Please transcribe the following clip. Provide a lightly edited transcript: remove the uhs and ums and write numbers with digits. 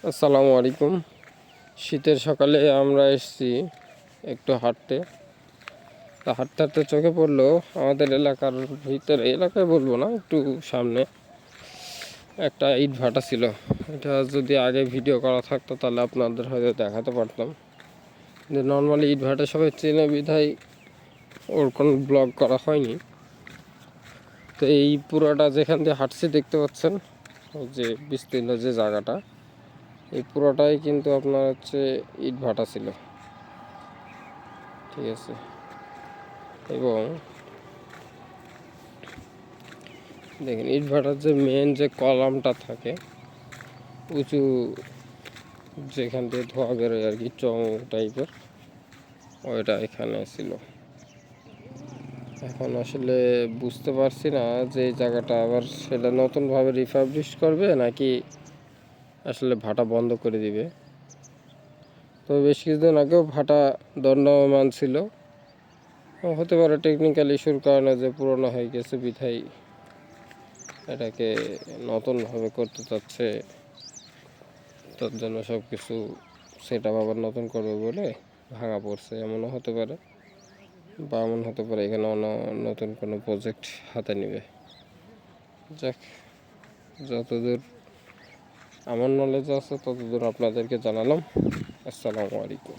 আসসালামু আলাইকুম। শীতের সকালে আমরা এসেছি একটু হাঁটতে। তা হাঁটতে হাঁটতে চোখে পড়লো আমাদের এলাকার ভিতরে, এলাকায় বলবো না, একটু সামনে একটা ইট ভাটা ছিল। এটা যদি আগে ভিডিও করা থাকতো তাহলে আপনাদের হয়তো দেখাতে পারতাম। যে নর্মালি ইট ভাটা সবাই চেনে বিধায় ওর কোনো ব্লগ করা হয়নি। তো এই পুরোটা যেখান দিয়ে হাঁটছি দেখতে পাচ্ছেন, যে বিস্তীর্ণ যে জায়গাটা, এই পুরোটাই কিন্তু আপনার হচ্ছে ইট ভাটা ছিল, ঠিক আছে। এবং দেখেন ইট ভাটার যে মেন যে কলামটা থাকে উঁচু, যেখান দিয়ে ধোঁয়া বেরোয় আর কি, চং টাইপের, ওইটা এখানে ছিল। এখন আসলে বুঝতে পারছি না যে এই জায়গাটা আবার সেটা নতুনভাবে রিফাবলিশ করবে নাকি আসলে ভাটা বন্ধ করে দিবে। তো বেশ কিছুদিন আগেও ভাটা দণ্ডায়মান ছিল, হতে পারে টেকনিক্যাল ইস্যুর কারণে যে পুরনো হয়ে গেছে বিধায় এটাকে নতুনভাবে করতে চাচ্ছে, তার জন্য সব কিছু সেট আপ আবার নতুন করবে বলে ভাঙা পড়ছে, এমনও হতে পারে। বা এমন হতে পারে এখানে নতুন কোনো প্রজেক্ট হাতে নেবে। যাক, যতদূর আমার নলেজ আছে ততদূর আপনাদেরকে জানালাম। আসসালামু আলাইকুম।